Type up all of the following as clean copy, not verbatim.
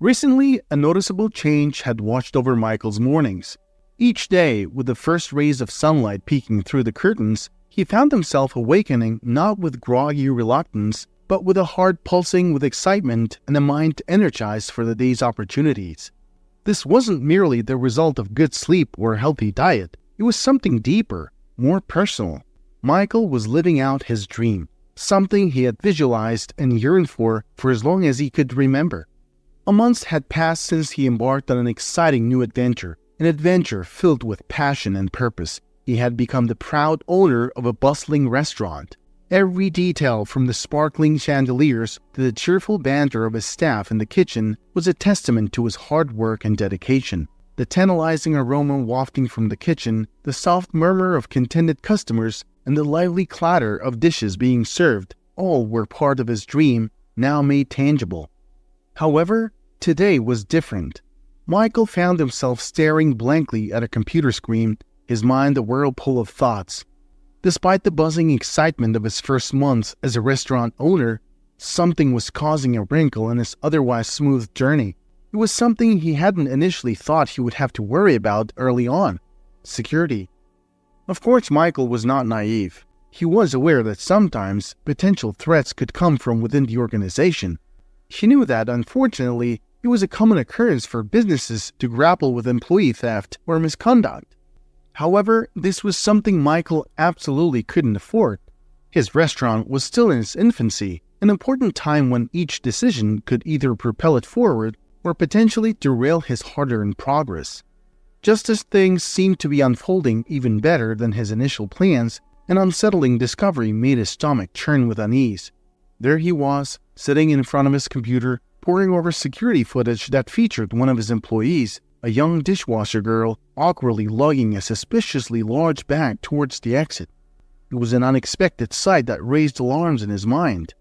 Recently, a noticeable change had washed over Michael's mornings. Each day, with the first rays of sunlight peeking through the curtains, he found himself awakening not with groggy reluctance, but with a heart pulsing with excitement and a mind energized for the day's opportunities. This wasn't merely the result of good sleep or a healthy diet. It was something deeper, more personal. Michael was living out his dream, something he had visualized and yearned for as long as he could remember. A month had passed since he embarked on an exciting new adventure, an adventure filled with passion and purpose. He had become the proud owner of a bustling restaurant. Every detail, from the sparkling chandeliers to the cheerful banter of his staff in the kitchen, was a testament to his hard work and dedication. The tantalizing aroma wafting from the kitchen, the soft murmur of contented customers, and the lively clatter of dishes being served, all were part of his dream, now made tangible. However, today was different. Michael found himself staring blankly at a computer screen, his mind a whirlpool of thoughts. Despite the buzzing excitement of his first months as a restaurant owner, something was causing a wrinkle in his otherwise smooth journey. It was something he hadn't initially thought he would have to worry about early on: security. Of course, Michael was not naive. He was aware that sometimes potential threats could come from within the organization. He knew that, unfortunately, it was a common occurrence for businesses to grapple with employee theft or misconduct. However, this was something Michael absolutely couldn't afford. His restaurant was still in its infancy, an important time when each decision could either propel it forward or potentially derail his hard-earned progress. Just as things seemed to be unfolding even better than his initial plans, an unsettling discovery made his stomach churn with unease. There he was, sitting in front of his computer, poring over security footage that featured one of his employees, a young dishwasher girl, awkwardly lugging a suspiciously large bag towards the exit. It was an unexpected sight that raised alarms in his mind.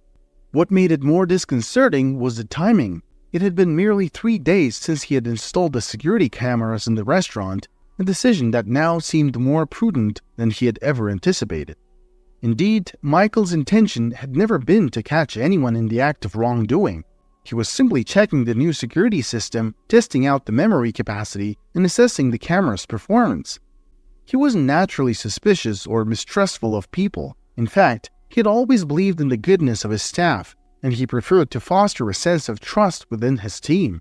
What made it more disconcerting was the timing. It had been merely 3 days since he had installed the security cameras in the restaurant, a decision that now seemed more prudent than he had ever anticipated. Indeed, Michael's intention had never been to catch anyone in the act of wrongdoing. He was simply checking the new security system, testing out the memory capacity, and assessing the camera's performance. He wasn't naturally suspicious or mistrustful of people. In fact, he had always believed in the goodness of his staff, and he preferred to foster a sense of trust within his team.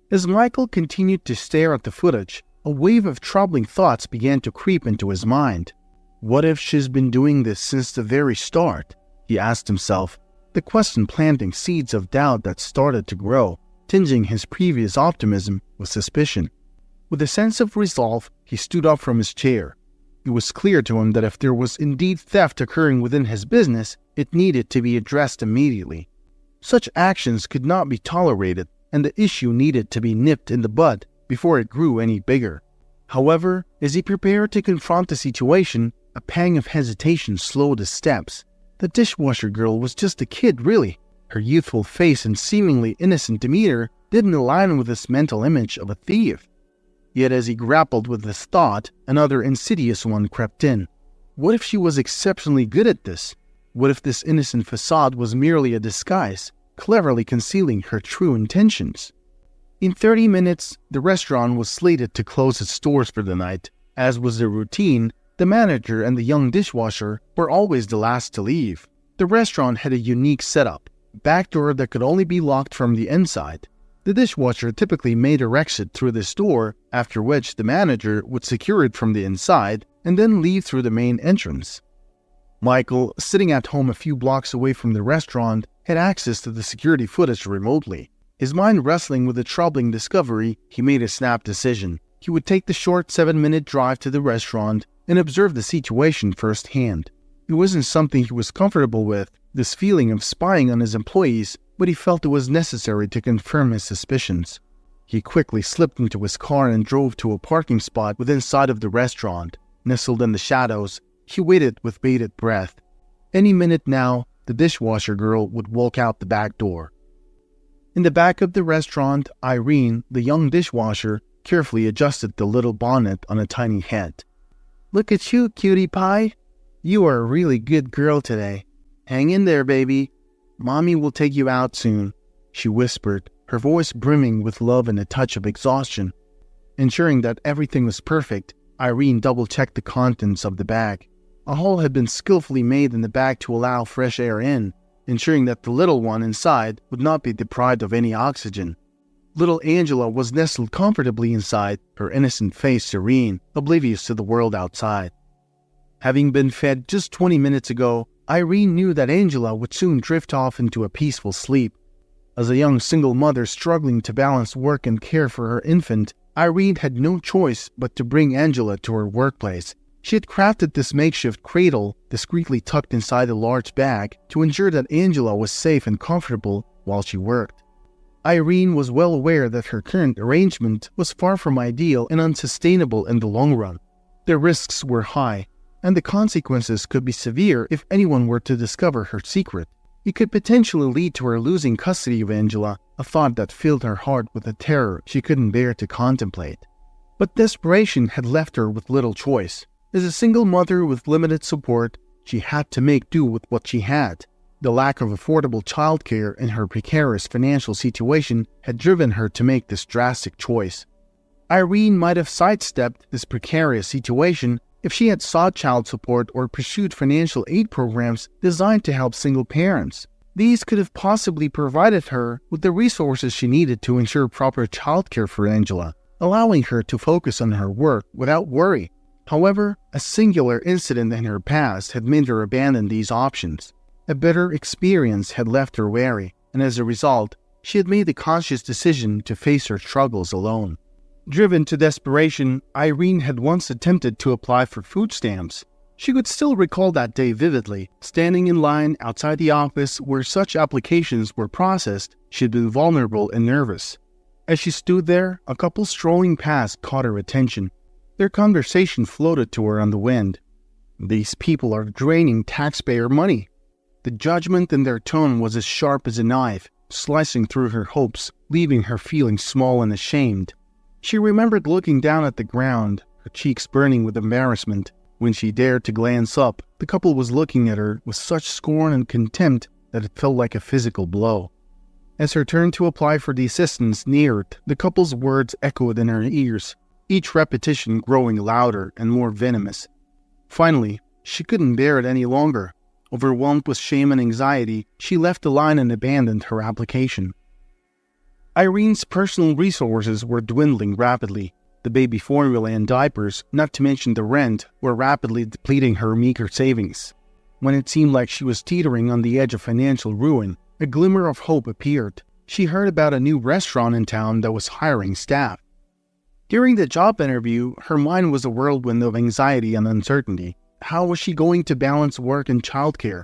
As Michael continued to stare at the footage, a wave of troubling thoughts began to creep into his mind. What if she's been doing this since the very start? He asked himself, the question planting seeds of doubt that started to grow, tinging his previous optimism with suspicion. With a sense of resolve, he stood up from his chair. It was clear to him that if there was indeed theft occurring within his business, it needed to be addressed immediately. Such actions could not be tolerated, and the issue needed to be nipped in the bud before it grew any bigger. However, as he prepared to confront the situation, a pang of hesitation slowed his steps. The dishwasher girl was just a kid, really. Her youthful face and seemingly innocent demeanor didn't align with his mental image of a thief. Yet as he grappled with this thought, another insidious one crept in. What if she was exceptionally good at this? What if this innocent facade was merely a disguise, cleverly concealing her true intentions? In 30 minutes, the restaurant was slated to close its doors for the night. As was their routine, the manager and the young dishwasher were always the last to leave. The restaurant had a unique setup, a back door that could only be locked from the inside. The dishwasher typically made her exit through this door, after which the manager would secure it from the inside and then leave through the main entrance. Michael, sitting at home a few blocks away from the restaurant, had access to the security footage remotely. His mind wrestling with the troubling discovery, he made a snap decision. He would take the short 7-minute drive to the restaurant and observe the situation firsthand. It wasn't something he was comfortable with, this feeling of spying on his employees, but he felt it was necessary to confirm his suspicions. He quickly slipped into his car and drove to a parking spot within sight of the restaurant. Nestled in the shadows, he waited with bated breath. Any minute now, the dishwasher girl would walk out the back door. In the back of the restaurant, Irene, the young dishwasher, carefully adjusted the little bonnet on a tiny head. "Look at you, cutie pie. You are a really good girl today. Hang in there, baby. Mommy will take you out soon," she whispered, her voice brimming with love and a touch of exhaustion. Ensuring that everything was perfect, Irene double-checked the contents of the bag. A hole had been skillfully made in the bag to allow fresh air in, ensuring that the little one inside would not be deprived of any oxygen. Little Angela was nestled comfortably inside, her innocent face serene, oblivious to the world outside. Having been fed just 20 minutes ago, Irene knew that Angela would soon drift off into a peaceful sleep. As a young single mother struggling to balance work and care for her infant, Irene had no choice but to bring Angela to her workplace. She had crafted this makeshift cradle, discreetly tucked inside a large bag, to ensure that Angela was safe and comfortable while she worked. Irene was well aware that her current arrangement was far from ideal and unsustainable in the long run. The risks were high, and the consequences could be severe if anyone were to discover her secret. It could potentially lead to her losing custody of Angela, a thought that filled her heart with a terror she couldn't bear to contemplate. But desperation had left her with little choice. As a single mother with limited support, she had to make do with what she had. The lack of affordable childcare and her precarious financial situation had driven her to make this drastic choice. Irene might have sidestepped this precarious situation if she had sought child support or pursued financial aid programs designed to help single parents. These could have possibly provided her with the resources she needed to ensure proper childcare for Angela, allowing her to focus on her work without worry. However, a singular incident in her past had made her abandon these options. A bitter experience had left her wary, and as a result, she had made the conscious decision to face her struggles alone. Driven to desperation, Irene had once attempted to apply for food stamps. She could still recall that day vividly. Standing in line outside the office where such applications were processed, she had been vulnerable and nervous. As she stood there, a couple strolling past caught her attention. Their conversation floated to her on the wind. "These people are draining taxpayer money." The judgment in their tone was as sharp as a knife, slicing through her hopes, leaving her feeling small and ashamed. She remembered looking down at the ground, her cheeks burning with embarrassment. When she dared to glance up, the couple was looking at her with such scorn and contempt that it felt like a physical blow. As her turn to apply for the assistance neared, the couple's words echoed in her ears, each repetition growing louder and more venomous. Finally, she couldn't bear it any longer. Overwhelmed with shame and anxiety, she left the line and abandoned her application. Irene's personal resources were dwindling rapidly. The baby formula and diapers, not to mention the rent, were rapidly depleting her meager savings. When it seemed like she was teetering on the edge of financial ruin, a glimmer of hope appeared. She heard about a new restaurant in town that was hiring staff. During the job interview, her mind was a whirlwind of anxiety and uncertainty. How was she going to balance work and childcare?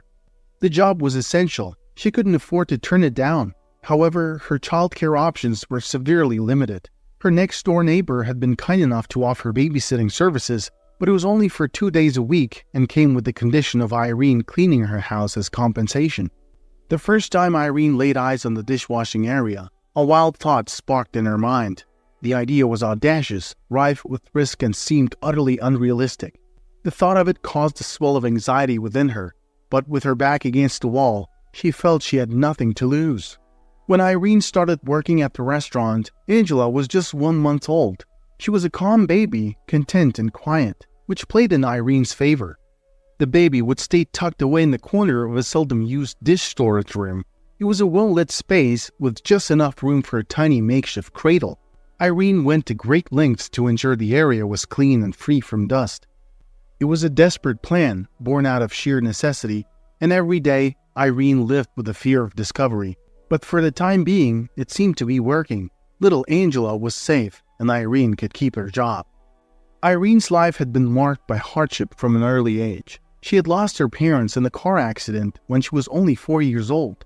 The job was essential. She couldn't afford to turn it down. However, her childcare options were severely limited. Her next-door neighbor had been kind enough to offer babysitting services, but it was only for 2 days a week and came with the condition of Irene cleaning her house as compensation. The first time Irene laid eyes on the dishwashing area, a wild thought sparked in her mind. The idea was audacious, rife with risk, and seemed utterly unrealistic. The thought of it caused a swell of anxiety within her, but with her back against the wall, she felt she had nothing to lose. When Irene started working at the restaurant, Angela was just 1 month old. She was a calm baby, content and quiet, which played in Irene's favor. The baby would stay tucked away in the corner of a seldom-used dish storage room. It was a well-lit space with just enough room for a tiny makeshift cradle. Irene went to great lengths to ensure the area was clean and free from dust. It was a desperate plan, born out of sheer necessity, and every day Irene lived with the fear of discovery. But for the time being, it seemed to be working. Little Angela was safe, and Irene could keep her job. Irene's life had been marked by hardship from an early age. She had lost her parents in a car accident when she was only 4 years old.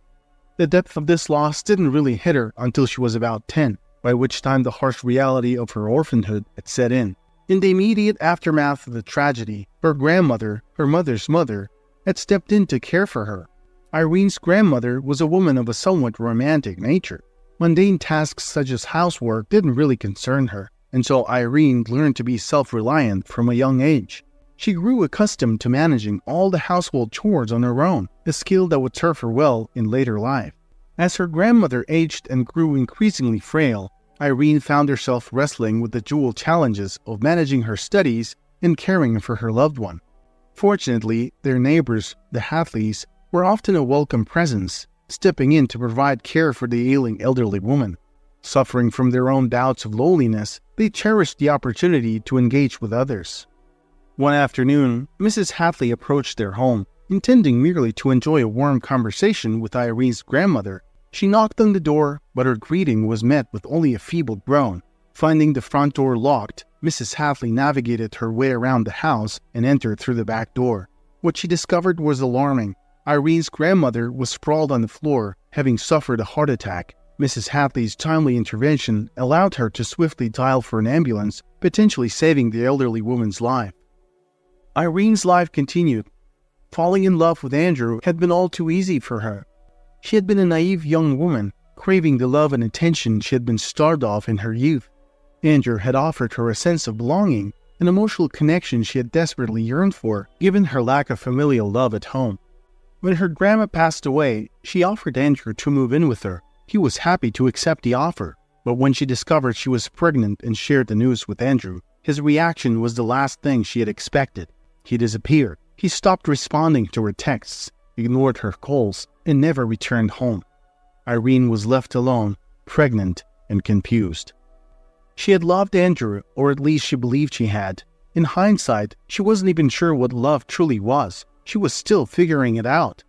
The depth of this loss didn't really hit her until she was about 10, by which time the harsh reality of her orphanhood had set in. In the immediate aftermath of the tragedy, her grandmother, her mother's mother, had stepped in to care for her. Irene's grandmother was a woman of a somewhat romantic nature. Mundane tasks such as housework didn't really concern her, and so Irene learned to be self-reliant from a young age. She grew accustomed to managing all the household chores on her own, a skill that would serve her well in later life. As her grandmother aged and grew increasingly frail, Irene found herself wrestling with the dual challenges of managing her studies and caring for her loved one. Fortunately, their neighbors, the Hatleys, were often a welcome presence, stepping in to provide care for the ailing elderly woman. Suffering from their own bouts of loneliness, they cherished the opportunity to engage with others. One afternoon, Mrs. Hatley approached their home, intending merely to enjoy a warm conversation with Irene's grandmother. She knocked on the door, but her greeting was met with only a feeble groan. Finding the front door locked, Mrs. Hatley navigated her way around the house and entered through the back door. What she discovered was alarming. Irene's grandmother was sprawled on the floor, having suffered a heart attack. Mrs. Hatley's timely intervention allowed her to swiftly dial for an ambulance, potentially saving the elderly woman's life. Irene's life continued. Falling in love with Andrew had been all too easy for her. She had been a naive young woman, craving the love and attention she had been starved of in her youth. Andrew had offered her a sense of belonging, an emotional connection she had desperately yearned for, given her lack of familial love at home. When her grandma passed away, she offered Andrew to move in with her. He was happy to accept the offer, but when she discovered she was pregnant and shared the news with Andrew, his reaction was the last thing she had expected. He disappeared. He stopped responding to her texts, ignored her calls, and never returned home. Irene was left alone, pregnant, and confused. She had loved Andrew, or at least she believed she had. In hindsight, she wasn't even sure what love truly was. She was still figuring it out.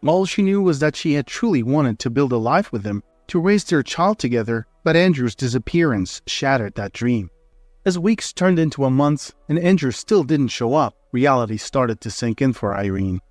All she knew was that she had truly wanted to build a life with him, to raise their child together, but Andrew's disappearance shattered that dream. As weeks turned into a month and Andrew still didn't show up, reality started to sink in for Irene.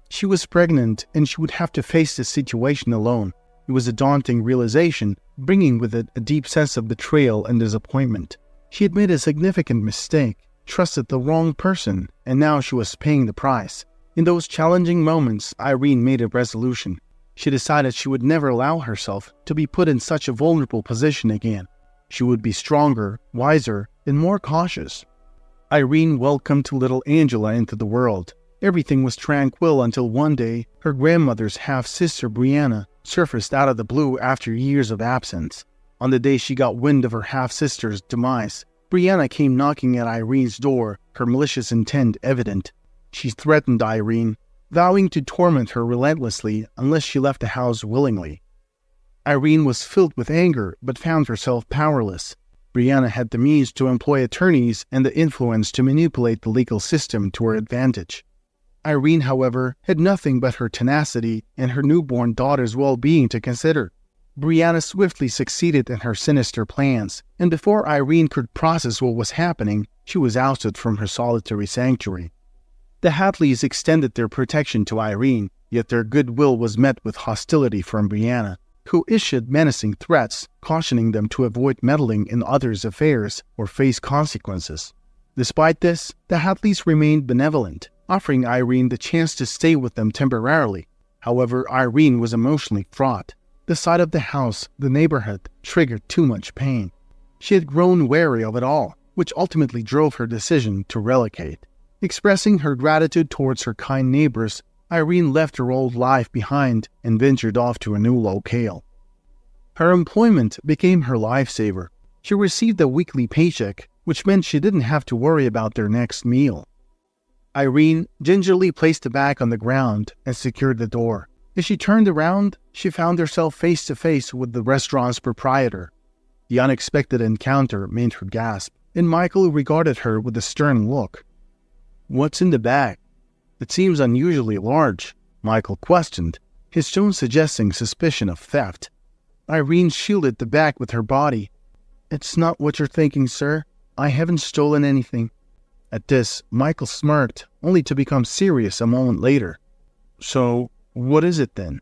She was pregnant and she would have to face this situation alone. It was a daunting realization, bringing with it a deep sense of betrayal and disappointment. She had made a significant mistake, trusted the wrong person, and now she was paying the price. In those challenging moments, Irene made a resolution. She decided she would never allow herself to be put in such a vulnerable position again. She would be stronger, wiser, and more cautious. Irene welcomed little Angela into the world. Everything was tranquil until one day, her grandmother's half-sister Brianna surfaced out of the blue after years of absence. On the day she got wind of her half-sister's demise, Brianna came knocking at Irene's door, her malicious intent evident. She threatened Irene, vowing to torment her relentlessly unless she left the house willingly. Irene was filled with anger but found herself powerless. Brianna had the means to employ attorneys and the influence to manipulate the legal system to her advantage. Irene, however, had nothing but her tenacity and her newborn daughter's well-being to consider. Brianna swiftly succeeded in her sinister plans, and before Irene could process what was happening, she was ousted from her solitary sanctuary. The Hatleys extended their protection to Irene, yet their goodwill was met with hostility from Brianna, who issued menacing threats, cautioning them to avoid meddling in others' affairs or face consequences. Despite this, the Hatleys remained benevolent, offering Irene the chance to stay with them temporarily. However, Irene was emotionally fraught. The sight of the house, the neighborhood, triggered too much pain. She had grown wary of it all, which ultimately drove her decision to relocate. Expressing her gratitude towards her kind neighbors, Irene left her old life behind and ventured off to a new locale. Her employment became her lifesaver. She received a weekly paycheck, which meant she didn't have to worry about their next meal. Irene gingerly placed the bag on the ground and secured the door. As she turned around, she found herself face to face with the restaurant's proprietor. The unexpected encounter made her gasp, and Michael regarded her with a stern look. "What's in the bag? It seems unusually large," Michael questioned, his tone suggesting suspicion of theft. Irene shielded the bag with her body. "It's not what you're thinking, sir. I haven't stolen anything." At this, Michael smirked, only to become serious a moment later. "So, what is it then?"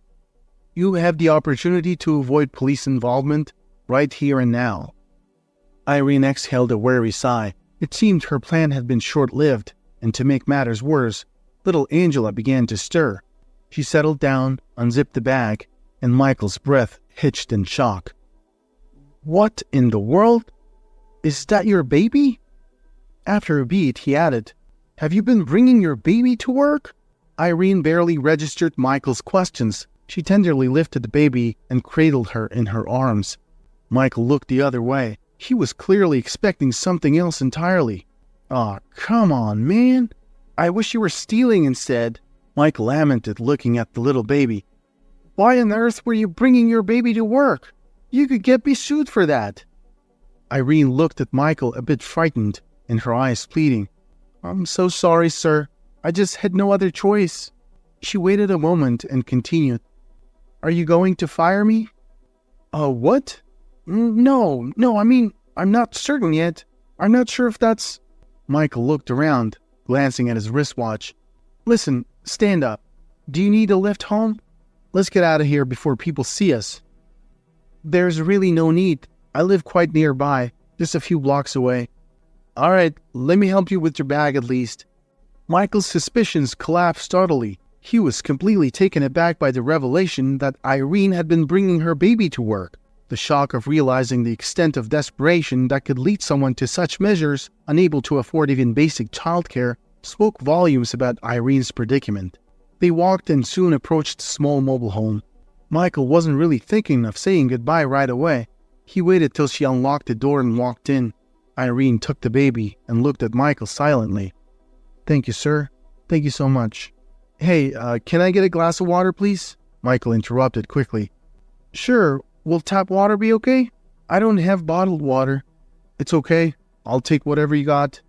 "You have the opportunity to avoid police involvement right here and now." Irene exhaled a weary sigh. It seemed her plan had been short-lived, and to make matters worse, little Angela began to stir. She settled down, unzipped the bag, and Michael's breath hitched in shock. "What in the world? Is that your baby?" After a beat, he added, "Have you been bringing your baby to work?" Irene barely registered Michael's questions. She tenderly lifted the baby and cradled her in her arms. Michael looked the other way. He was clearly expecting something else entirely. "Aw, come on, man. I wish you were stealing instead," Michael lamented, looking at the little baby. "Why on earth were you bringing your baby to work? You could get me sued for that." Irene looked at Michael a bit frightened, and her eyes pleading. "I'm so sorry, sir. I just had no other choice." She waited a moment and continued. "Are you going to fire me?" What? No, I mean, I'm not certain yet. I'm not sure if that's..." Michael looked around, glancing at his wristwatch. "Listen, stand up. Do you need a lift home? Let's get out of here before people see us." "There's really no need. I live quite nearby, just a few blocks away." "All right, let me help you with your bag at least." Michael's suspicions collapsed totally. He was completely taken aback by the revelation that Irene had been bringing her baby to work. The shock of realizing the extent of desperation that could lead someone to such measures, unable to afford even basic childcare, spoke volumes about Irene's predicament. They walked and soon approached the small mobile home. Michael wasn't really thinking of saying goodbye right away. He waited till she unlocked the door and walked in. Irene took the baby and looked at Michael silently. "Thank you, sir. Thank you so much." "Hey, can I get a glass of water, please?" Michael interrupted quickly. "Sure. Will tap water be okay?" "I don't have bottled water." "It's okay. I'll take whatever you got."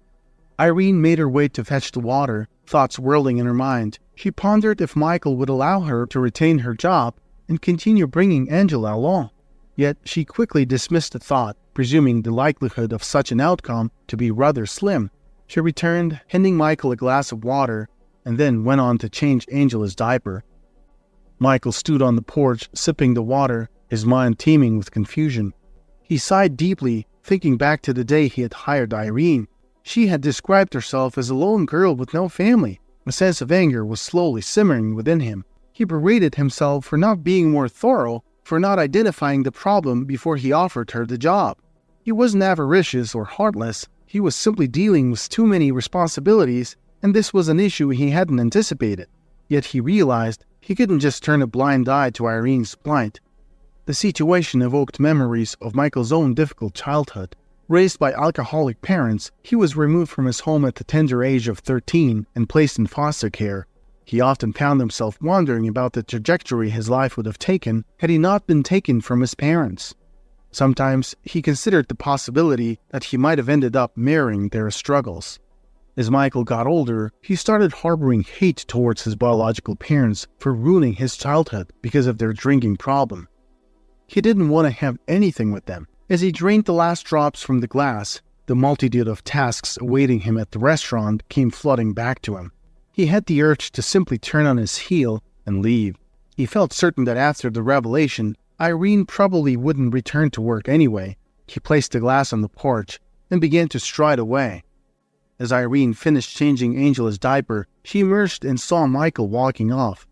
Irene made her way to fetch the water, thoughts whirling in her mind. She pondered if Michael would allow her to retain her job and continue bringing Angela along. Yet she quickly dismissed the thought, presuming the likelihood of such an outcome to be rather slim. She returned, handing Michael a glass of water, and then went on to change Angela's diaper. Michael stood on the porch, sipping the water, his mind teeming with confusion. He sighed deeply, thinking back to the day he had hired Irene. She had described herself as a lone girl with no family. A sense of anger was slowly simmering within him. He berated himself for not being more thorough, for not identifying the problem before he offered her the job. He wasn't avaricious or heartless. He was simply dealing with too many responsibilities, and this was an issue he hadn't anticipated. Yet he realized he couldn't just turn a blind eye to Irene's plight. The situation evoked memories of Michael's own difficult childhood. Raised by alcoholic parents, he was removed from his home at the tender age of 13 and placed in foster care. He often found himself wondering about the trajectory his life would have taken had he not been taken from his parents. Sometimes he considered the possibility that he might have ended up mirroring their struggles. As Michael got older, he started harboring hate towards his biological parents for ruining his childhood because of their drinking problem. He didn't want to have anything with them. As he drained the last drops from the glass, the multitude of tasks awaiting him at the restaurant came flooding back to him. He had the urge to simply turn on his heel and leave. He felt certain that after the revelation, Irene probably wouldn't return to work anyway. He placed the glass on the porch and began to stride away. As Irene finished changing Angela's diaper, she emerged and saw Michael walking off.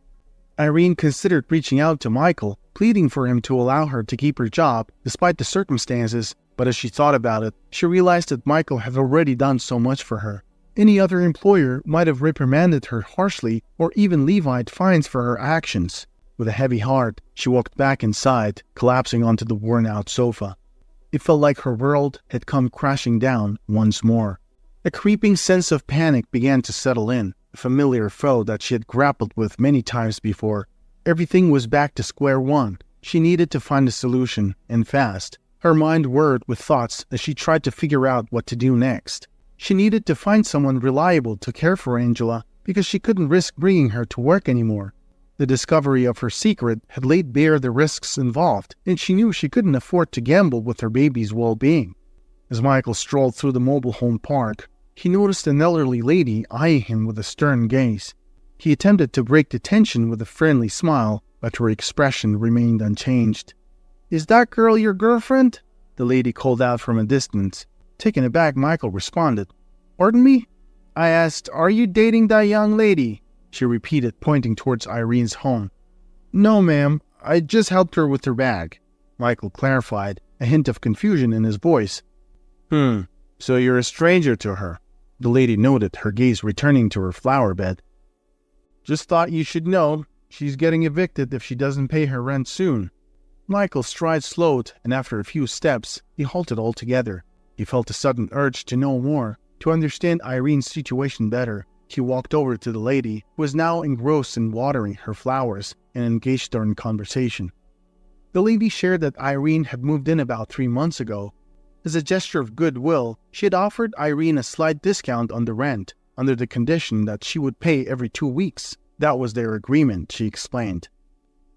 Irene considered reaching out to Michael, pleading for him to allow her to keep her job despite the circumstances, but as she thought about it, she realized that Michael had already done so much for her. Any other employer might have reprimanded her harshly or even levied fines for her actions. With a heavy heart, she walked back inside, collapsing onto the worn-out sofa. It felt like her world had come crashing down once more. A creeping sense of panic began to settle in, a familiar foe that she had grappled with many times before. Everything was back to square one. She needed to find a solution, and fast. Her mind whirred with thoughts as she tried to figure out what to do next. She needed to find someone reliable to care for Angela because she couldn't risk bringing her to work anymore. The discovery of her secret had laid bare the risks involved, and she knew she couldn't afford to gamble with her baby's well-being. As Michael strolled through the mobile home park, he noticed an elderly lady eyeing him with a stern gaze. He attempted to break the tension with a friendly smile, but her expression remained unchanged. "Is that girl your girlfriend?" the lady called out from a distance. Taken aback, Michael responded, "Pardon me?" "I asked, are you dating that young lady?" she repeated, pointing towards Irene's home. "No, ma'am. I just helped her with her bag," Michael clarified, a hint of confusion in his voice. So you're a stranger to her," the lady noted, her gaze returning to her flower bed. "Just thought you should know. She's getting evicted if she doesn't pay her rent soon." Michael's stride slowed, and after a few steps, he halted altogether. He felt a sudden urge to know more, to understand Irene's situation better. He walked over to the lady, who was now engrossed in watering her flowers, and engaged her in conversation. The lady shared that Irene had moved in about 3 months ago. As a gesture of goodwill, she had offered Irene a slight discount on the rent, under the condition that she would pay every 2 weeks. That was their agreement, she explained.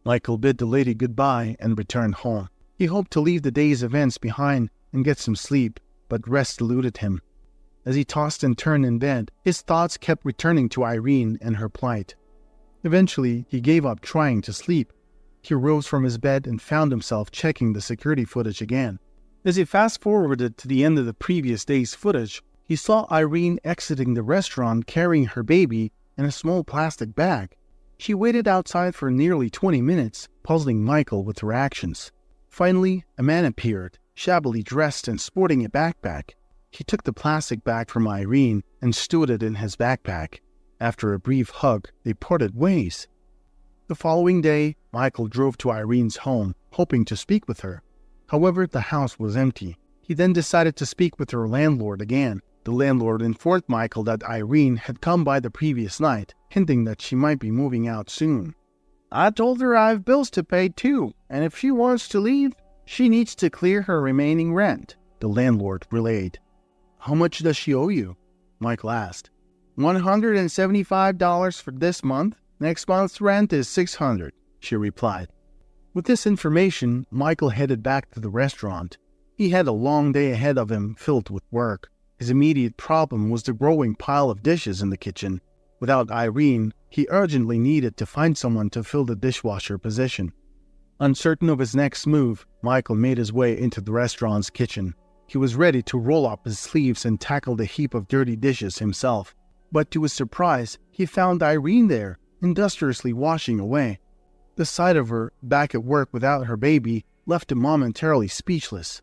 Michael bid the lady goodbye and returned home. He hoped to leave the day's events behind and get some sleep, but rest eluded him. As he tossed and turned in bed, his thoughts kept returning to Irene and her plight. Eventually, he gave up trying to sleep. He rose from his bed and found himself checking the security footage again. As he fast-forwarded to the end of the previous day's footage, he saw Irene exiting the restaurant carrying her baby in a small plastic bag. She waited outside for nearly 20 minutes, puzzling Michael with her actions. Finally, a man appeared, shabbily dressed and sporting a backpack. He took the plastic bag from Irene and stowed it in his backpack. After a brief hug, they parted ways. The following day, Michael drove to Irene's home, hoping to speak with her. However, the house was empty. He then decided to speak with her landlord again. The landlord informed Michael that Irene had come by the previous night, hinting that she might be moving out soon. "I told her I have bills to pay too, and if she wants to leave, she needs to clear her remaining rent," the landlord relayed. "How much does she owe you?" Michael asked. $175 for this month. Next month's rent is $600, she replied. With this information, Michael headed back to the restaurant. He had a long day ahead of him filled with work. His immediate problem was the growing pile of dishes in the kitchen. Without Irene, he urgently needed to find someone to fill the dishwasher position. Uncertain of his next move, Michael made his way into the restaurant's kitchen. He was ready to roll up his sleeves and tackle the heap of dirty dishes himself. But to his surprise, he found Irene there, industriously washing away. The sight of her, back at work without her baby, left him momentarily speechless.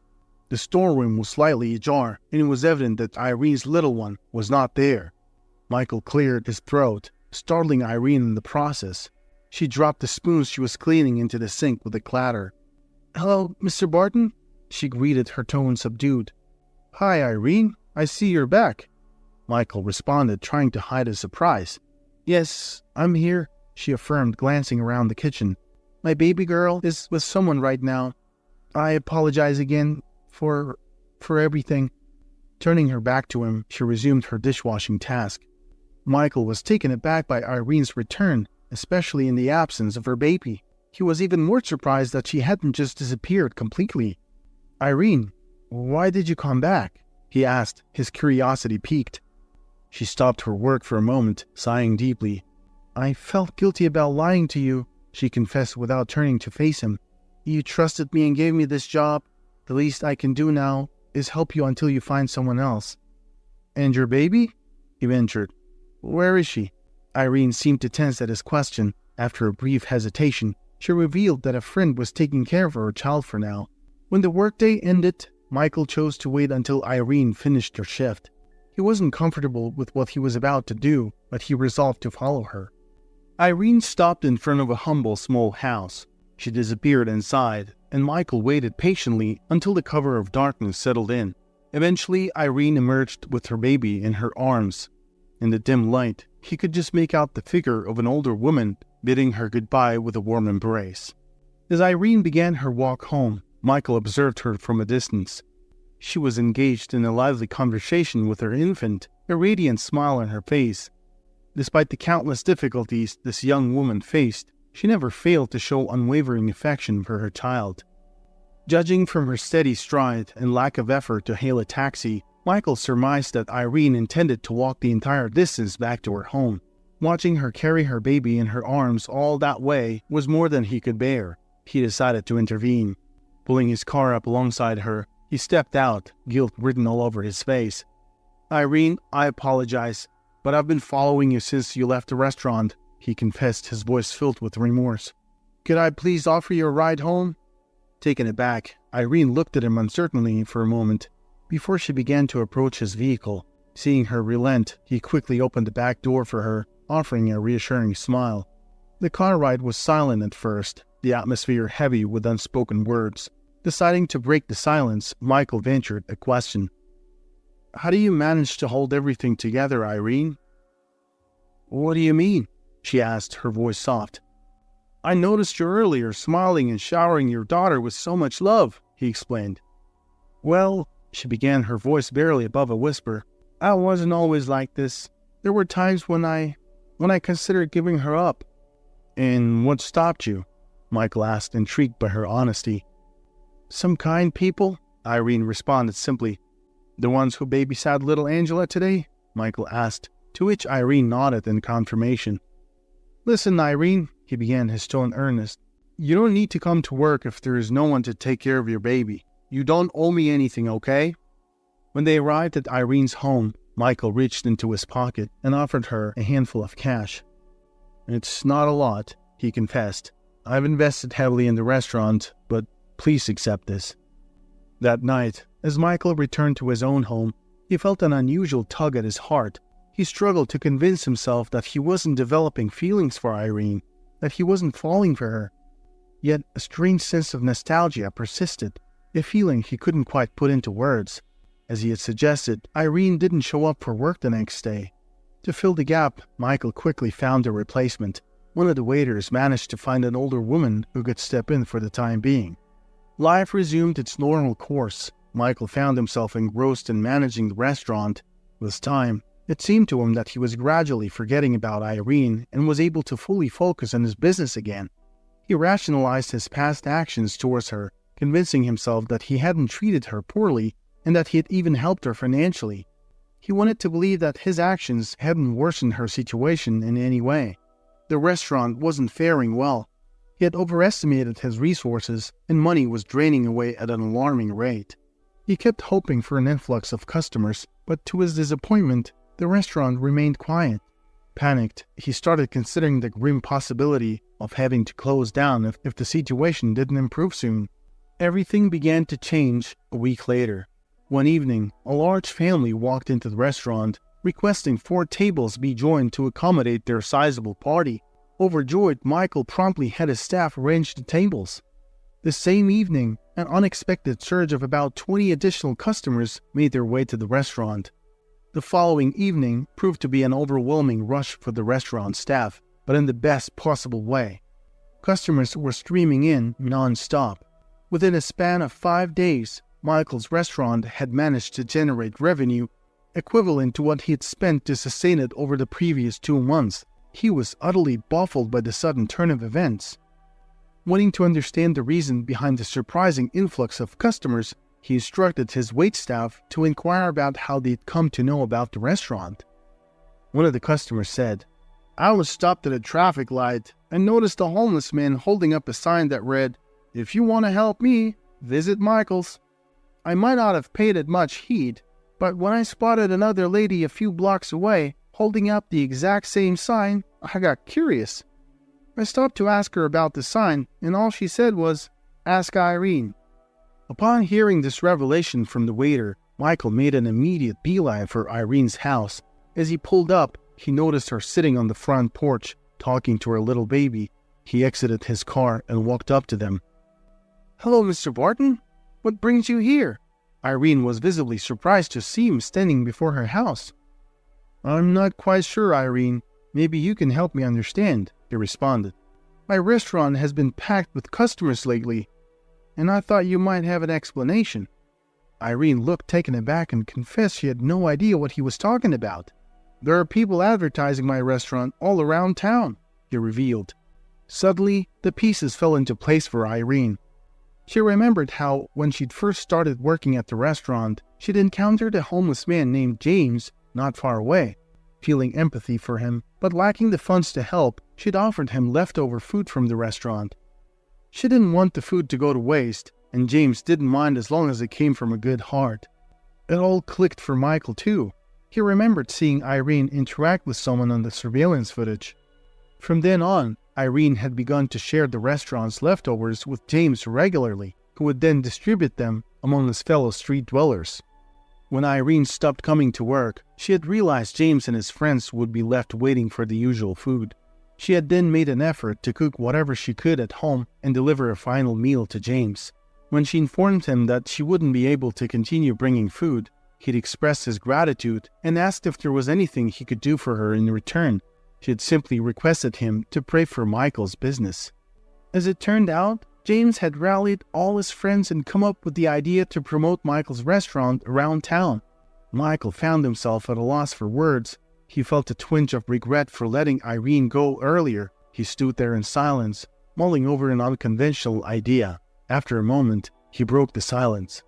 The storeroom was slightly ajar, and it was evident that Irene's little one was not there. Michael cleared his throat, startling Irene in the process. She dropped the spoons she was cleaning into the sink with a clatter. "Hello, Mr. Barton?" she greeted, her tone subdued. "Hi, Irene. I see you're back," Michael responded, trying to hide his surprise. "Yes, I'm here," she affirmed, glancing around the kitchen. "My baby girl is with someone right now. I apologize again for everything." Turning her back to him, she resumed her dishwashing task. Michael was taken aback by Irene's return, especially in the absence of her baby. He was even more surprised that she hadn't just disappeared completely. "Irene, why did you come back?" he asked, his curiosity piqued. She stopped her work for a moment, sighing deeply. "I felt guilty about lying to you," she confessed without turning to face him. "You trusted me and gave me this job. The least I can do now is help you until you find someone else." "And your baby?" he ventured. "Where is she?" Irene seemed to tense at his question. After a brief hesitation, she revealed that a friend was taking care of her child for now. When the workday ended, Michael chose to wait until Irene finished her shift. He wasn't comfortable with what he was about to do, but he resolved to follow her. Irene stopped in front of a humble small house. She disappeared inside, and Michael waited patiently until the cover of darkness settled in. Eventually, Irene emerged with her baby in her arms. In the dim light, he could just make out the figure of an older woman bidding her goodbye with a warm embrace. As Irene began her walk home, Michael observed her from a distance. She was engaged in a lively conversation with her infant, a radiant smile on her face. Despite the countless difficulties this young woman faced, she never failed to show unwavering affection for her child. Judging from her steady stride and lack of effort to hail a taxi, Michael surmised that Irene intended to walk the entire distance back to her home. Watching her carry her baby in her arms all that way was more than he could bear. He decided to intervene. Pulling his car up alongside her, he stepped out, guilt written all over his face. "Irene, I apologize, but I've been following you since you left the restaurant," he confessed, his voice filled with remorse. "Could I please offer you a ride home?" Taken aback, Irene looked at him uncertainly for a moment before she began to approach his vehicle. Seeing her relent, he quickly opened the back door for her, offering a reassuring smile. The car ride was silent at first, the atmosphere heavy with unspoken words. Deciding to break the silence, Michael ventured a question. "How do you manage to hold everything together, Irene?" "What do you mean?" she asked, her voice soft. "I noticed you earlier smiling and showering your daughter with so much love," he explained. "Well," she began, her voice barely above a whisper, "I wasn't always like this. There were times when I considered giving her up." "And what stopped you?" Michael asked, intrigued by her honesty. "Some kind people," Irene responded simply. "The ones who babysat little Angela today?" Michael asked, to which Irene nodded in confirmation. "Listen, Irene," he began, his tone earnest. "You don't need to come to work if there is no one to take care of your baby. You don't owe me anything, okay?" When they arrived at Irene's home, Michael reached into his pocket and offered her a handful of cash. "It's not a lot," he confessed. "I've invested heavily in the restaurant, but please accept this." That night, as Michael returned to his own home, he felt an unusual tug at his heart. He struggled to convince himself that he wasn't developing feelings for Irene, that he wasn't falling for her. Yet a strange sense of nostalgia persisted, a feeling he couldn't quite put into words. As he had suggested, Irene didn't show up for work the next day. To fill the gap, Michael quickly found a replacement. One of the waiters managed to find an older woman who could step in for the time being. Life resumed its normal course. Michael found himself engrossed in managing the restaurant. With time, it seemed to him that he was gradually forgetting about Irene and was able to fully focus on his business again. He rationalized his past actions towards her, convincing himself that he hadn't treated her poorly and that he had even helped her financially. He wanted to believe that his actions hadn't worsened her situation in any way. The restaurant wasn't faring well. He had overestimated his resources, and money was draining away at an alarming rate. He kept hoping for an influx of customers, but to his disappointment, the restaurant remained quiet. Panicked, he started considering the grim possibility of having to close down if the situation didn't improve soon. Everything began to change a week later. One evening, a large family walked into the restaurant, requesting 4 tables be joined to accommodate their sizable party. Overjoyed, Michael promptly had his staff arrange the tables. The same evening, an unexpected surge of about 20 additional customers made their way to the restaurant. The following evening proved to be an overwhelming rush for the restaurant staff, but in the best possible way. Customers were streaming in non-stop. Within a span of 5 days, Michael's restaurant had managed to generate revenue equivalent to what he had spent to sustain it over the previous 2 months. He was utterly baffled by the sudden turn of events. Wanting to understand the reason behind the surprising influx of customers, he instructed his waitstaff to inquire about how they'd come to know about the restaurant. One of the customers said, "I was stopped at a traffic light and noticed a homeless man holding up a sign that read, 'If you want to help me, visit Michael's.' I might not have paid it much heed, but when I spotted another lady a few blocks away holding up the exact same sign, I got curious. I stopped to ask her about the sign, and all she said was, 'Ask Irene.'" Upon hearing this revelation from the waiter, Michael made an immediate beeline for Irene's house. As he pulled up, he noticed her sitting on the front porch, talking to her little baby. He exited his car and walked up to them. "Hello, Mr. Barton. What brings you here?" Irene was visibly surprised to see him standing before her house. "I'm not quite sure, Irene. Maybe you can help me understand," he responded. "My restaurant has been packed with customers lately, and I thought you might have an explanation." Irene looked taken aback and confessed she had no idea what he was talking about. "There are people advertising my restaurant all around town," he revealed. Suddenly, the pieces fell into place for Irene. She remembered how, when she'd first started working at the restaurant, she'd encountered a homeless man named James not far away. Feeling empathy for him, but lacking the funds to help, she'd offered him leftover food from the restaurant. She didn't want the food to go to waste, and James didn't mind as long as it came from a good heart. It all clicked for Michael too. He remembered seeing Irene interact with someone on the surveillance footage. From then on, Irene had begun to share the restaurant's leftovers with James regularly, who would then distribute them among his fellow street dwellers. When Irene stopped coming to work, she had realized James and his friends would be left waiting for the usual food. She had then made an effort to cook whatever she could at home and deliver a final meal to James. When she informed him that she wouldn't be able to continue bringing food, he'd expressed his gratitude and asked if there was anything he could do for her in return. She had simply requested him to pray for Michael's business. As it turned out, James had rallied all his friends and come up with the idea to promote Michael's restaurant around town. Michael found himself at a loss for words. He felt a twinge of regret for letting Irene go earlier. He stood there in silence, mulling over an unconventional idea. After a moment, he broke the silence.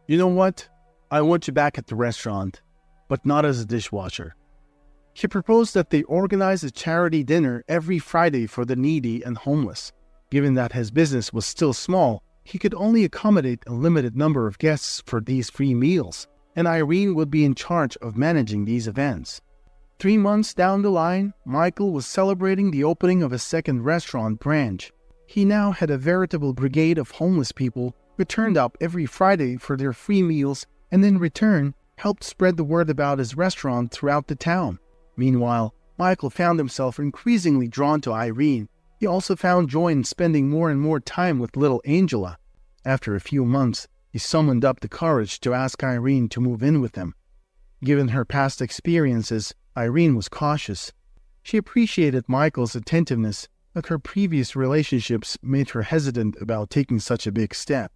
"You know what? I want you back at the restaurant, but not as a dishwasher." He proposed that they organize a charity dinner every Friday for the needy and homeless. Given that his business was still small, he could only accommodate a limited number of guests for these free meals, and Irene would be in charge of managing these events. 3 months down the line, Michael was celebrating the opening of a second restaurant branch. He now had a veritable brigade of homeless people who turned up every Friday for their free meals and in return helped spread the word about his restaurant throughout the town. Meanwhile, Michael found himself increasingly drawn to Irene. He also found joy in spending more and more time with little Angela. After a few months, he summoned up the courage to ask Irene to move in with him. Given her past experiences, Irene was cautious. She appreciated Michael's attentiveness, but her previous relationships made her hesitant about taking such a big step.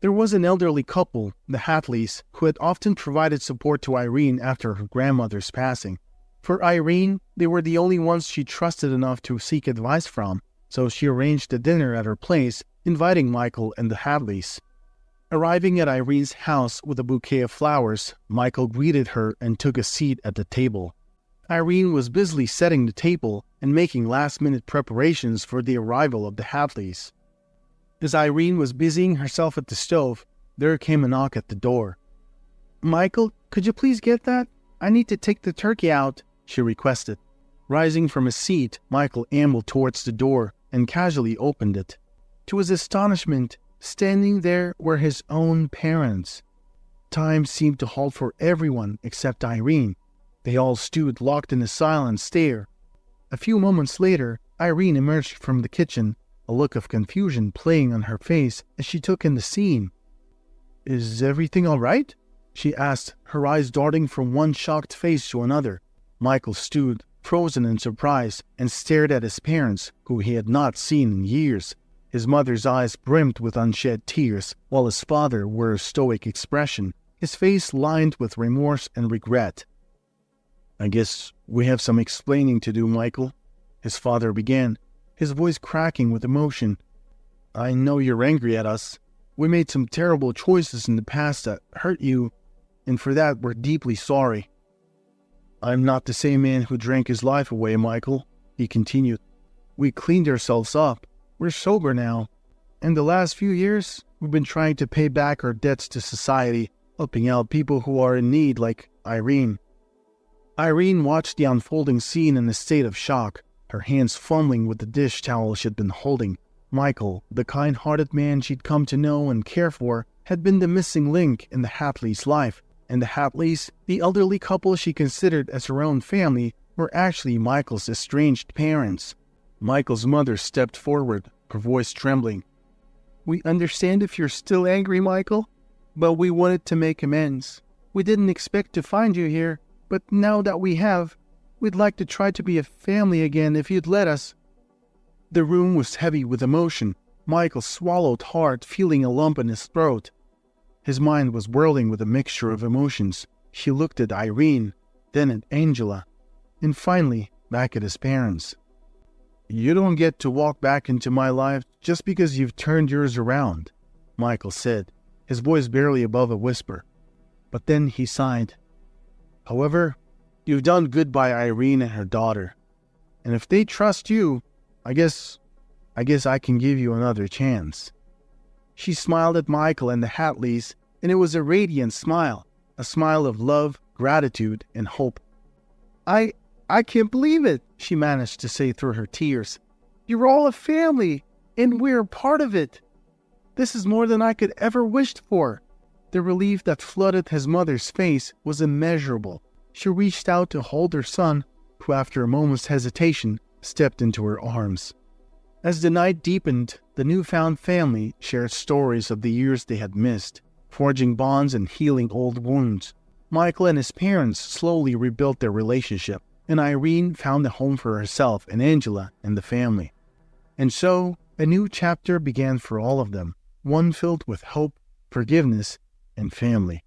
There was an elderly couple, the Hatleys, who had often provided support to Irene after her grandmother's passing. For Irene, they were the only ones she trusted enough to seek advice from, so she arranged a dinner at her place, inviting Michael and the Hadleys. Arriving at Irene's house with a bouquet of flowers, Michael greeted her and took a seat at the table. Irene was busily setting the table and making last-minute preparations for the arrival of the Hadleys. As Irene was busying herself at the stove, there came a knock at the door. "Michael, could you please get that? I need to take the turkey out," she requested. Rising from his seat, Michael ambled towards the door and casually opened it. To his astonishment, standing there were his own parents. Time seemed to halt for everyone except Irene. They all stood locked in a silent stare. A few moments later, Irene emerged from the kitchen, a look of confusion playing on her face as she took in the scene. "Is everything all right?" she asked, her eyes darting from one shocked face to another. Michael stood, frozen in surprise, and stared at his parents, who he had not seen in years. His mother's eyes brimmed with unshed tears, while his father wore a stoic expression, his face lined with remorse and regret. "I guess we have some explaining to do, Michael," his father began, his voice cracking with emotion. "I know you're angry at us. We made some terrible choices in the past that hurt you, and for that we're deeply sorry." "I'm not the same man who drank his life away, Michael," he continued. "We cleaned ourselves up. We're sober now. In the last few years, we've been trying to pay back our debts to society, helping out people who are in need like Irene." Irene watched the unfolding scene in a state of shock, her hands fumbling with the dish towel she'd been holding. Michael, the kind-hearted man she'd come to know and care for, had been the missing link in the Hatleys' life, and the Hatleys, the elderly couple she considered as her own family, were actually Michael's estranged parents. Michael's mother stepped forward, her voice trembling. "We understand if you're still angry, Michael, but we wanted to make amends. We didn't expect to find you here, but now that we have, we'd like to try to be a family again if you'd let us." The room was heavy with emotion. Michael swallowed hard, feeling a lump in his throat. His mind was whirling with a mixture of emotions. He looked at Irene, then at Angela, and finally back at his parents. "You don't get to walk back into my life just because you've turned yours around," Michael said, his voice barely above a whisper. But then he sighed. "However, you've done good by Irene and her daughter. And if they trust you, I guess I can give you another chance." She smiled at Michael and the Hatleys, and it was a radiant smile, a smile of love, gratitude, and hope. I can't believe it," she managed to say through her tears. "You're all a family, and we're a part of it. This is more than I could ever wished for." The relief that flooded his mother's face was immeasurable. She reached out to hold her son, who after a moment's hesitation stepped into her arms. As the night deepened, the newfound family shared stories of the years they had missed, forging bonds and healing old wounds. Michael and his parents slowly rebuilt their relationship, and Irene found a home for herself and Angela and the family. And so, a new chapter began for all of them, one filled with hope, forgiveness, and family.